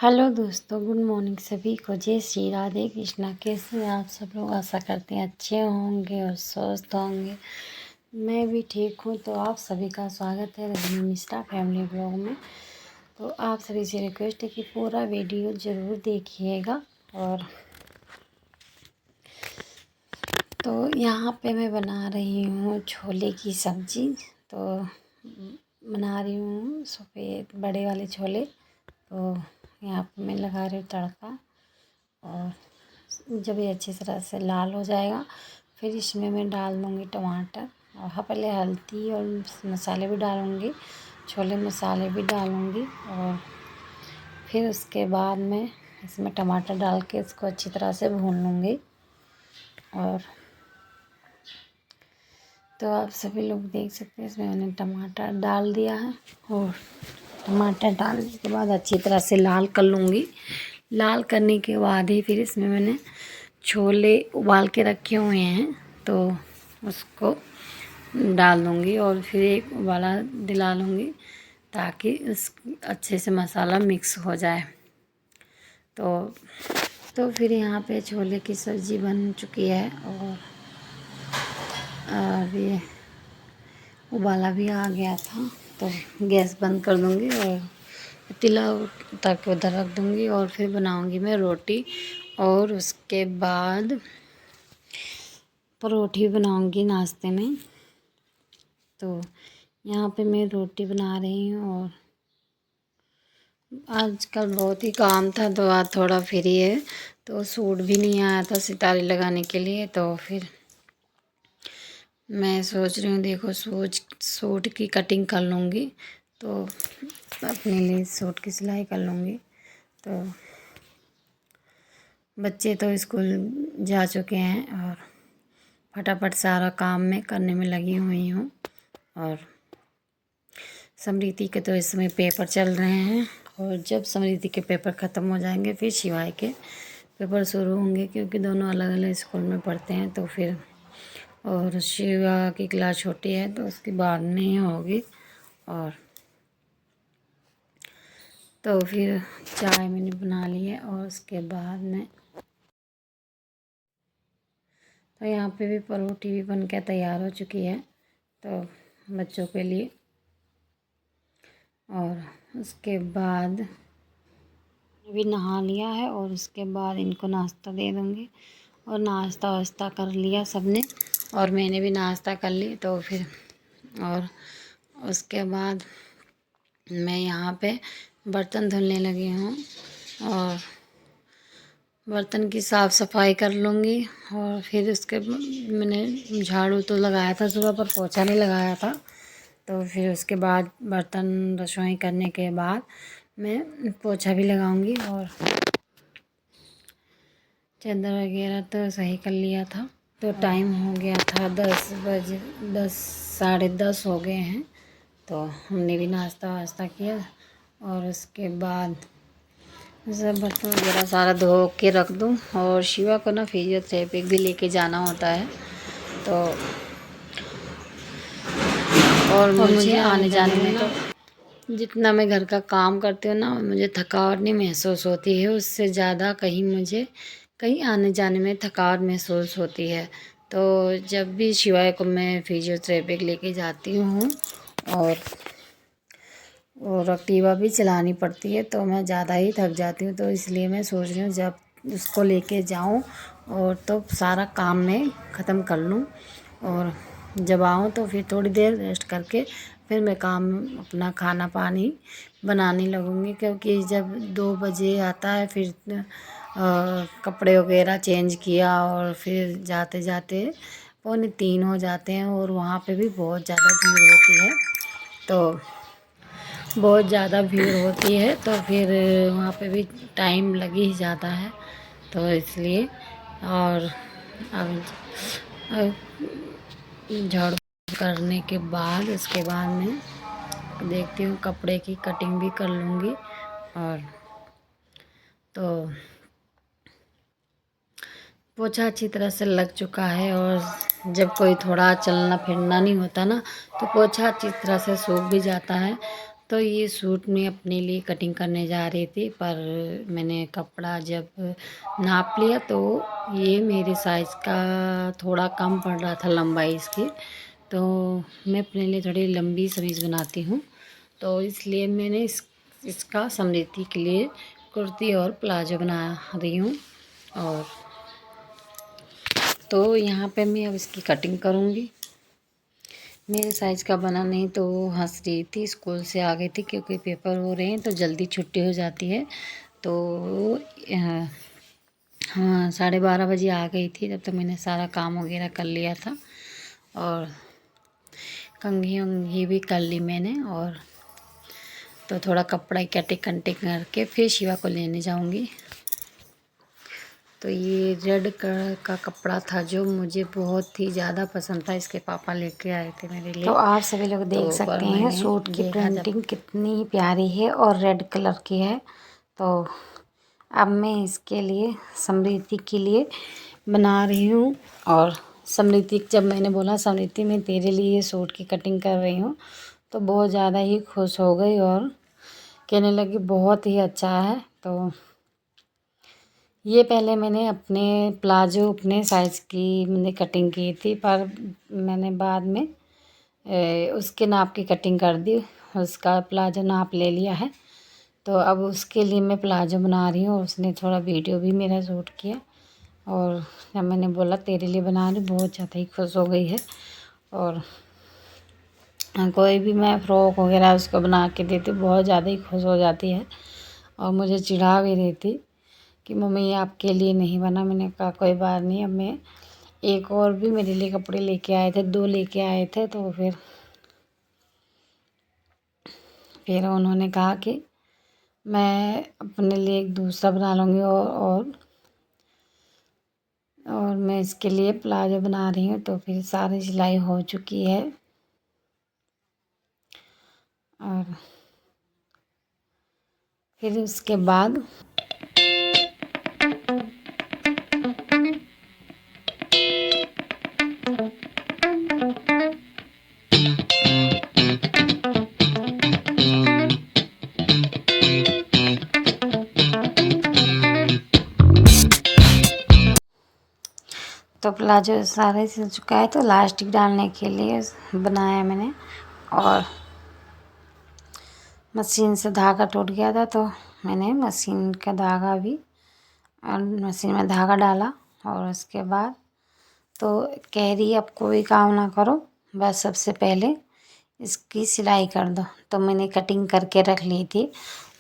Hello दोस्तों, good morning सभी को। जय श्री राधे कृष्णा। कैसे हैं आप सब लोग? आशा करते हैं अच्छे होंगे और स्वस्थ होंगे। मैं भी ठीक हूँ। तो आप सभी का स्वागत है रजनी मिश्रा फैमिली ब्लॉग में। तो आप सभी से रिक्वेस्ट है कि पूरा वीडियो ज़रूर देखिएगा। और तो यहाँ पे मैं बना रही हूँ छोले की सब्ज़ी। तो बना रही हूँ सफ़ेद बड़े वाले छोले। तो यहाँ पे मैं लगा रही हूँ तड़का। और जब ये अच्छी तरह से लाल हो जाएगा फिर इसमें मैं डाल दूँगी टमाटर। और हाँ, पहले हल्दी और मसाले भी डालूँगी, छोले मसाले भी डालूँगी। और फिर उसके बाद मैं इसमें टमाटर डाल के इसको अच्छी तरह से भून लूँगी। और तो आप सभी लोग देख सकते हैं इसमें मैंने टमाटर डाल दिया है। और टमाटर डालने के बाद अच्छी तरह से लाल कर लूँगी। लाल करने के बाद ही फिर इसमें मैंने छोले उबाल के रखे हुए हैं तो उसको डाल दूँगी। और फिर एक उबाला दिला लूँगी ताकि उस अच्छे से मसाला मिक्स हो जाए। तो फिर यहाँ पे छोले की सब्ज़ी बन चुकी है। और ये उबाला भी आ गया था। तो गैस बंद कर दूँगी और पतीला उतार के उधर रख दूँगी। और फिर बनाऊँगी मैं रोटी। और उसके बाद परोठी बनाऊँगी नाश्ते में। तो यहाँ पे मैं रोटी बना रही हूँ। और आजकल बहुत ही काम था तो आज थोड़ा फ्री है। तो सूट भी नहीं आया था सितारे लगाने के लिए। तो फिर मैं सोच रही हूँ, देखो सूट की कटिंग कर लूँगी। तो अपने लिए सूट की सिलाई कर लूँगी। तो बच्चे तो स्कूल जा चुके हैं और फटाफट सारा काम मैं करने में लगी हुई हूँ। और समृद्धि के तो इस समय पेपर चल रहे हैं। और जब समृद्धि के पेपर ख़त्म हो जाएंगे फिर शिवाय के पेपर शुरू होंगे, क्योंकि दोनों अलग अलग स्कूल में पढ़ते हैं। तो फिर और शिवा की क्लास छोटी है तो उसकी बाद नहीं होगी। और तो फिर चाय मैंने बना ली है। और उसके बाद में तो यहाँ पे भी परोठी भी बन के तैयार हो चुकी है तो बच्चों के लिए। और उसके बाद भी नहा लिया है और उसके बाद इनको नाश्ता दे दूँगी। और नाश्ता वास्ता कर लिया सबने और मैंने भी नाश्ता कर ली। तो फिर और उसके बाद मैं यहाँ पे बर्तन धुलने लगी हूँ। और बर्तन की साफ़ सफाई कर लूँगी। और फिर उसके मैंने झाड़ू तो लगाया था सुबह पर पोछा नहीं लगाया था। तो फिर उसके बाद बर्तन रसोई करने के बाद मैं पोछा भी लगाऊंगी। और चादर वगैरह तो सही कर लिया था। तो टाइम हो गया था 10 बजे, 10 साढ़े 10 हो गए हैं। तो हमने भी नाश्ता वास्ता किया। और उसके बाद सब बर्तन वगैरह सारा धो के रख दूँ। और शिवा को ना फिजियोथेरेपी भी लेके जाना होता है। तो और मुझे आने जाने में तो जितना मैं घर का काम करती हूँ ना, मुझे थकावट नहीं महसूस होती है। उससे ज़्यादा कहीं आने जाने में थकावट महसूस होती है। तो जब भी शिवाय को मैं फिजियोथेरेपी लेके जाती हूँ और एक्टिवा भी चलानी पड़ती है तो मैं ज़्यादा ही थक जाती हूँ। तो इसलिए मैं सोच रही हूँ जब उसको लेके जाऊँ और तो सारा काम मैं ख़त्म कर लूँ। और जब आऊँ तो फिर थोड़ी देर रेस्ट करके फिर मैं काम अपना खाना पानी बनाने लगूँगी। क्योंकि जब 2 बजे आता है फिर कपड़े वगैरह चेंज किया और फिर जाते जाते 2:45 हो जाते हैं। और वहाँ पे भी बहुत ज़्यादा भीड़ होती है। तो बहुत ज़्यादा भीड़ होती है तो फिर वहाँ पे भी टाइम लग ही जाता है। तो इसलिए और अब झाड़ू करने के बाद उसके बाद मैं देखती हूँ कपड़े की कटिंग भी कर लूँगी। और तो पोछा अच्छी तरह से लग चुका है। और जब कोई थोड़ा चलना फिरना नहीं होता ना तो पोछा अच्छी तरह से सूख भी जाता है। तो ये सूट मैं अपने लिए कटिंग करने जा रही थी, पर मैंने कपड़ा जब नाप लिया तो ये मेरे साइज़ का थोड़ा कम पड़ रहा था लंबाई इसकी। तो मैं अपने लिए थोड़ी लंबी समीज़ बनाती हूँ, तो इसलिए मैंने इसका समृद्धि के लिए कुर्ती और प्लाजो बना रही हूँ। और तो यहाँ पे मैं अब इसकी कटिंग करूँगी। मेरे साइज़ का बना नहीं तो वो हंस रही थी, स्कूल से आ गई थी क्योंकि पेपर हो रहे हैं तो जल्दी छुट्टी हो जाती है। तो हाँ 12:30 बजे आ गई थी, जब तक मैंने सारा काम वगैरह कर लिया था और कंघी उंघी भी कर ली मैंने। और तो थोड़ा कपड़ा कटिंग कंटिंग करके फिर शिवा को लेने जाऊंगी। तो ये रेड कलर का कपड़ा था जो मुझे बहुत ही ज़्यादा पसंद था, इसके पापा लेके आए थे मेरे लिए। तो आप सभी लोग देख तो पर सकते हैं मैंने सूट की देखा जब प्रिंटिंग कितनी प्यारी है और रेड कलर की है। तो अब मैं इसके लिए समृद्धि के लिए बना रही हूँ। और समृद्धि जब मैंने बोला समृद्धि मैं तेरे लिए सूट की कटिंग कर रही हूँ, तो बहुत ज़्यादा ही खुश हो गई और कहने लगी बहुत ही अच्छा है। तो ये पहले मैंने अपने प्लाजो अपने साइज़ की मैंने कटिंग की थी, पर मैंने बाद में उसके नाप की कटिंग कर दी, उसका प्लाजो नाप ले लिया है। तो अब उसके लिए मैं प्लाजो बना रही हूँ। उसने थोड़ा वीडियो भी मेरा शूट किया और जब मैंने बोला तेरे लिए बना रही, बहुत ज़्यादा ही खुश हो गई है। और कोई भी मैं फ़्रॉक वगैरह उसको बना के देती बहुत ज़्यादा ही खुश हो जाती है और मुझे चिढ़ा भी रही थी कि मम्मी ये आपके लिए नहीं बना। मैंने कहा कोई बात नहीं। अब मैं एक और भी मेरे लिए कपड़े लेके आए थे, 2 लेके आए थे। तो फिर उन्होंने कहा कि मैं अपने लिए एक दूसरा बना लूँगी और मैं इसके लिए प्लाजो बना रही हूँ। तो फिर सारी सिलाई हो चुकी है और फिर उसके बाद तो प्लाजो सारे सिल चुका है, तो लास्टिक डालने के लिए बनाया मैंने। और मशीन से धागा टूट गया था तो मैंने मशीन का धागा भी मशीन में धागा डाला। और उसके बाद तो कह रही अब कोई काम ना करो, बस सबसे पहले इसकी सिलाई कर दो। तो मैंने कटिंग करके रख ली थी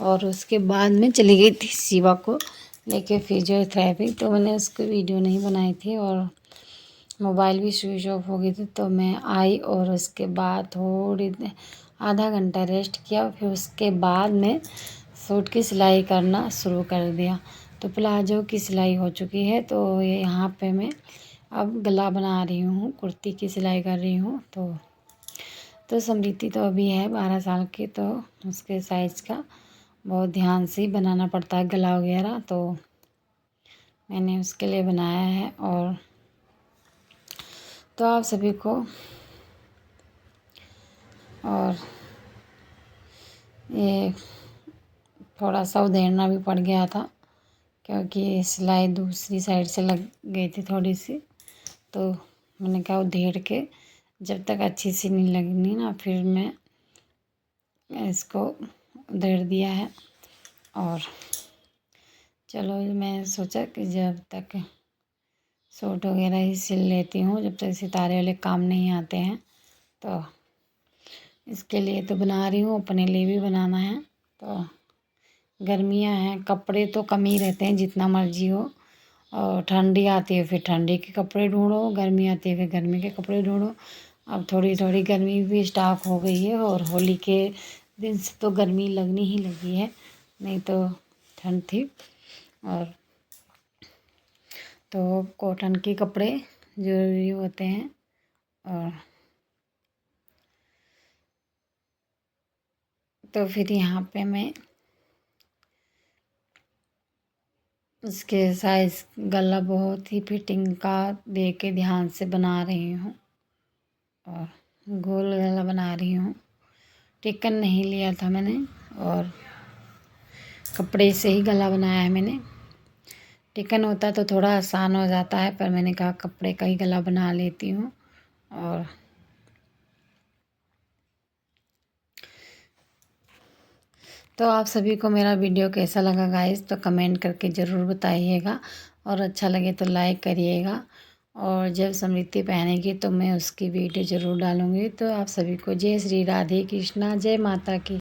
और उसके बाद मैं चली गई थी शिवा को लेके फिजियोथेरेपी। तो मैंने उसको वीडियो नहीं बनाई थी और मोबाइल भी स्विच ऑफ हो गई थी। तो मैं आई और उसके बाद आधा घंटा रेस्ट किया, फिर उसके बाद मैं सूट की सिलाई करना शुरू कर दिया। तो प्लाजो की सिलाई हो चुकी है। तो ये यहाँ पे मैं अब गला बना रही हूँ, कुर्ती की सिलाई कर रही हूँ। तो समृद्धि तो अभी है 12 साल की, तो उसके साइज़ का बहुत ध्यान से ही बनाना पड़ता है गला वगैरह। तो मैंने उसके लिए बनाया है। और तो आप सभी को और ये थोड़ा सा उधेड़ना भी पड़ गया था क्योंकि सिलाई दूसरी साइड से लग गई थी थोड़ी सी। तो मैंने कहा उधेड़ के जब तक अच्छी सी नहीं लगनी ना, फिर मैं इसको उधेड़ दिया है। और चलो मैं सोचा कि जब तक सूट वगैरह ही सिल लेती हूँ, जब तक सितारे वाले काम नहीं आते हैं। तो इसके लिए तो बना रही हूँ, अपने लिए भी बनाना है। तो गर्मियाँ हैं, कपड़े तो कम ही रहते हैं जितना मर्जी हो। और ठंडी आती है फिर ठंडी के कपड़े ढूंढो, गर्मी आती है फिर गर्मी के कपड़े ढूंढो। अब थोड़ी थोड़ी गर्मी भी स्टार्ट हो गई है और होली के दिन से तो गर्मी लगनी ही लगी है, नहीं तो ठंड थी। और तो कॉटन के कपड़े ज़रूरी होते हैं। और तो फिर यहाँ पे मैं उसके साइज़ गला बहुत ही फिटिंग का दे के ध्यान से बना रही हूँ और गोल गला बना रही हूँ। टेकन नहीं लिया था मैंने और कपड़े से ही गला बनाया है मैंने। टेकन होता तो थोड़ा आसान हो जाता है, पर मैंने कहा कपड़े का ही गला बना लेती हूँ। और तो आप सभी को मेरा वीडियो कैसा लगा गाइस, तो कमेंट करके ज़रूर बताइएगा और अच्छा लगे तो लाइक करिएगा। और जब समृद्धि पहनेगी तो मैं उसकी वीडियो ज़रूर डालूँगी। तो आप सभी को जय श्री राधे कृष्णा, जय माता की।